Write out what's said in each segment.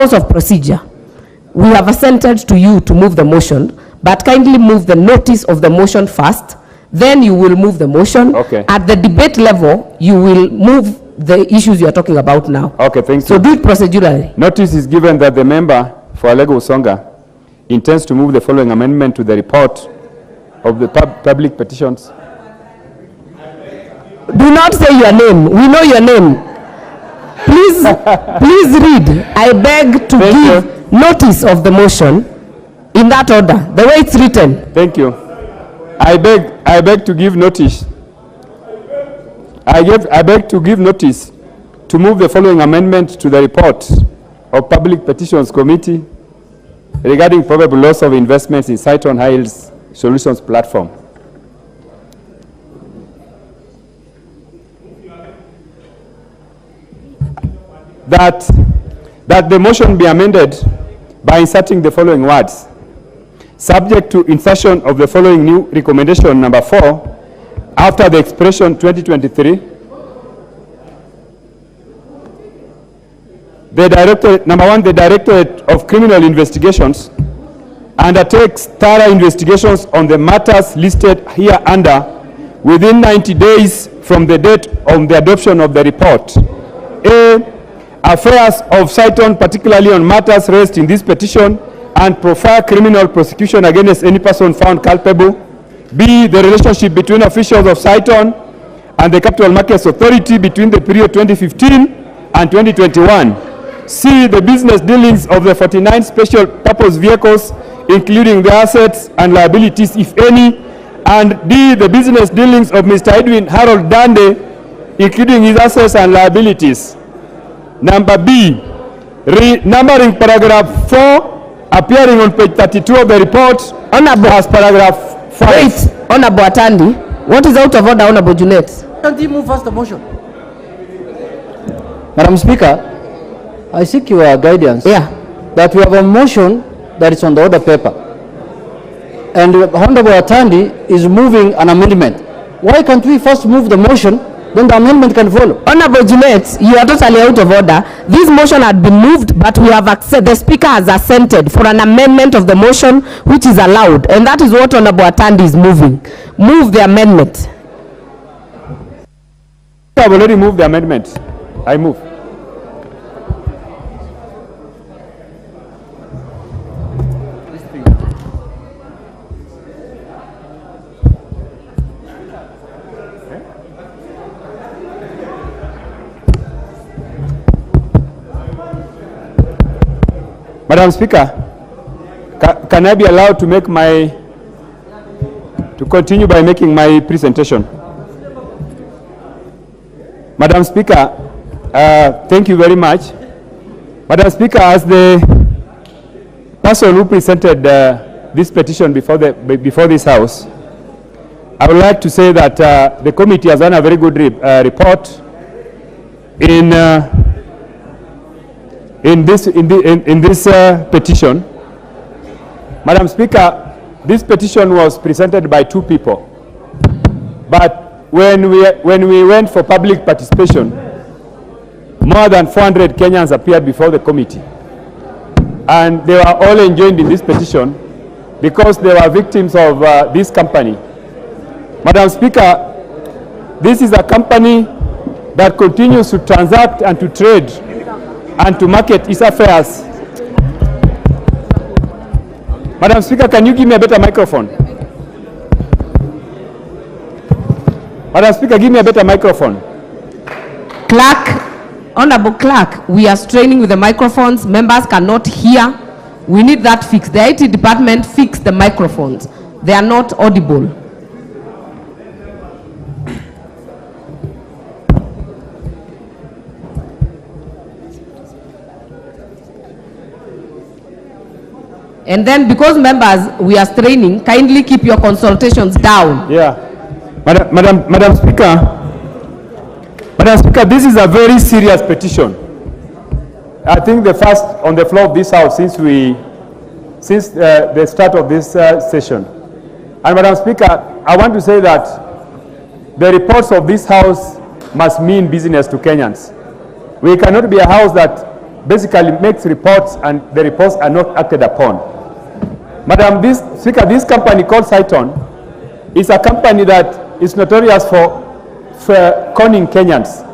of procedure, we have assented to you to move the motion, but kindly move the notice of the motion first, then you will move the motion. Okay. At the debate level, you will move the issues you are talking about now. Okay, thank you. So do it procedurally. Notice is given that the member for Alego Usonga intends to move the following amendment to the report of the public petitions. Do not say your name. We know your name. Please, please read. I beg to give notice of the motion in that order, the way it's written. Thank you. I beg to give notice. I beg to give notice to move the following amendment to the report of Public Petitions Committee regarding probable loss of investments in site-on-hills solutions platform. That the motion be amended by inserting the following words. Subject to insertion of the following new recommendation number 4 after the expression 2023. Number 1, the Directorate of Criminal Investigations undertakes thorough investigations on the matters listed hereunder within 90 days from the date of the adoption of the report. A, affairs of site-on, particularly on matters raised in this petition, and prefer criminal prosecution against any person found culpable. B, the relationship between officials of site-on and the Capital Markets Authority between the period 2015 and 2021. C, the business dealings of the 49 special purpose vehicles, including the assets and liabilities, if any. And D, the business dealings of Mr. Edwin Harold Dande, including his assets and liabilities. Number B, numbering paragraph 4, appearing on page 32 of the report, Honorable, as paragraph 5. Wait, Honorable Atandi, what is out of order, Honorable Junet? Can't you move first the motion? Madam Speaker, I seek your guidance. Yeah. That we have a motion that is on the order paper. And Honorable Atandi is moving an amendment. Why can't we first move the motion, then the amendment can follow? Honorable Junet, you are totally out of order. This motion had been moved, but we have accepted, the Speaker has assented for an amendment of the motion, which is allowed. And that is what Honorable Atandi is moving. Move the amendment. I have already moved the amendment. I move. Madam Speaker, can I be allowed to continue by making my presentation? Madam Speaker, thank you very much. Madam Speaker, as the person who presented this petition before this House, I would like to say that the committee has done a very good report in this petition. Madam Speaker, this petition was presented by 2 people, but when we went for public participation, more than 400 Kenyans appeared before the committee, and they were all enjoined in this petition because they were victims of this company. Madam Speaker, this is a company that continues to transact and to trade and to market its affairs. Madam Speaker, can you give me a better microphone? Madam Speaker, give me a better microphone. Clerk, Honorable Clerk, we are straining with the microphones. Members cannot hear. We need that fixed. The IT department fixed the microphones. They are not audible. And then, because members, we are straining, kindly keep your consultations down. Yeah. Madam Speaker, this is a very serious petition. I think the first on the floor of this House since the start of this session. And Madam Speaker, I want to say that the reports of this House must mean business to Kenyans. We cannot be a House that basically makes reports and the reports are not acted upon. Madam Speaker, this company called Saiton is a company that is notorious for conning Kenyans.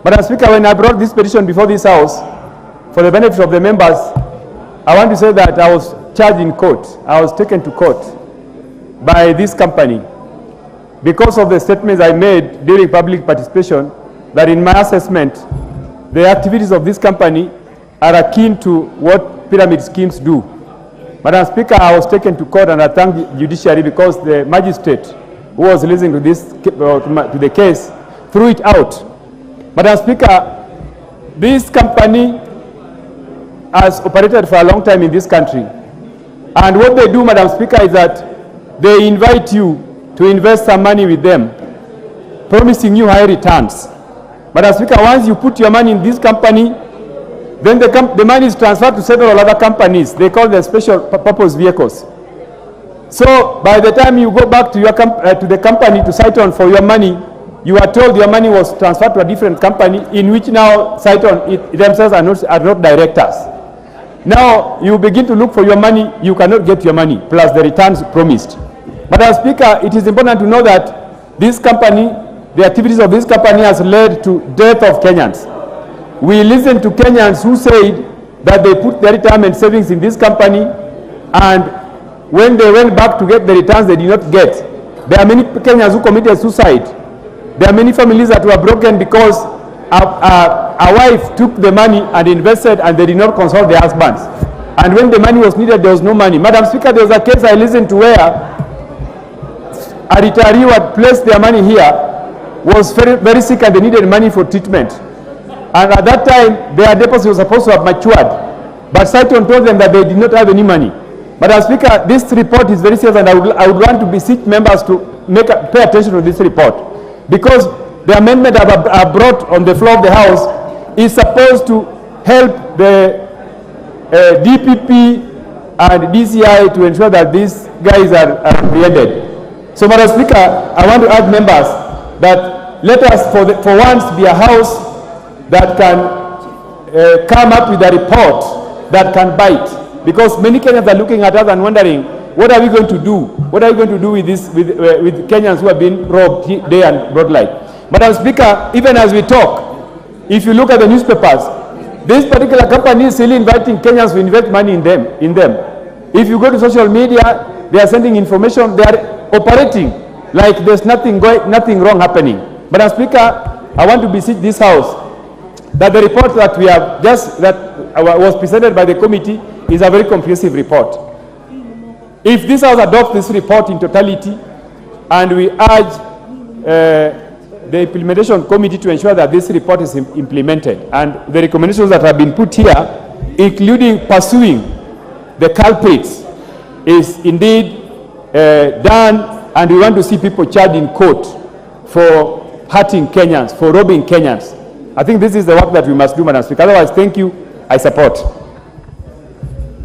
Madam Speaker, when I brought this petition before this House, for the benefit of the members, I want to say that I was charged in court. I was taken to court by this company because of the statements I made during public participation that in my assessment, the activities of this company are akin to what pyramid schemes do. Madam Speaker, I was taken to court and I thank the judiciary because the magistrate who was listening to this to the case threw it out. Madam Speaker, this company has operated for a long time in this country. And what they do, Madam Speaker, is that they invite you to invest some money with them, promising you high returns. Madam Speaker, once you put your money in this company, then the money is transferred to several other companies. They call them special purpose vehicles. So by the time you go back to your to the company to Saiton for your money, you are told your money was transferred to a different company in which now Saiton themselves are not directors. Now you begin to look for your money, you cannot get your money, plus the returns promised. Madam Speaker, it is important to know that this company, the activities of this company has led to death of Kenyans. We listened to Kenyans who said that they put their retirement savings in this company, and when they went back to get the returns, they did not get. There are many Kenyans who committed suicide. There are many families that were broken because a wife took the money and invested and they did not consult their husbands. And when the money was needed, there was no money. Madam Speaker, there was a case I listened to where a retiree who had placed their money here was very, very sick and they needed money for treatment. And at that time, their deposit was supposed to have matured. But Saiton told them that they did not have any money. Madam Speaker, this report is very serious and I would want to beseech members to pay attention to this report. Because the amendment I brought on the floor of the House is supposed to help the DPP and DCI to ensure that these guys are apprehended. So, Madam Speaker, I want to ask members that let us for once be a House that can come up with a report that can bite. Because many Kenyans are looking at us and wondering, what are we going to do? What are we going to do with this, with Kenyans who have been robbed day and broad light? Madam Speaker, even as we talk, if you look at the newspapers, this particular company is still inviting Kenyans to invest money in them. If you go to social media, they are sending information, they are operating like there's nothing wrong happening. Madam Speaker, I want to beseech this House that the report that we have was presented by the committee is a very comprehensive report. If this House adopts this report in totality, and we urge the implementation committee to ensure that this report is implemented, and the recommendations that have been put here, including pursuing the culprits, is indeed done, and we want to see people charged in court for hurting Kenyans, for robbing Kenyans. I think this is the work that we must do, Madam Speaker. Otherwise, thank you. I support.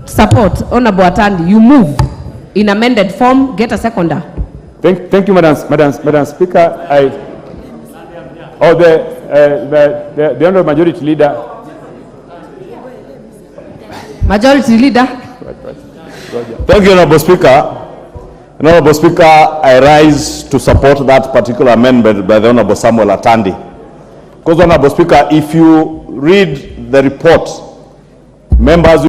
Support. Honorable Atandi, you move in amended form. Get a seconder. Thank you, Madam Speaker. The Honorable Majority Leader. Majority Leader. Thank you, Honorable Speaker. Honorable Speaker, I rise to support that particular amendment by the Honorable Samuel Atandi. Because, Honorable Speaker, if you read the report, members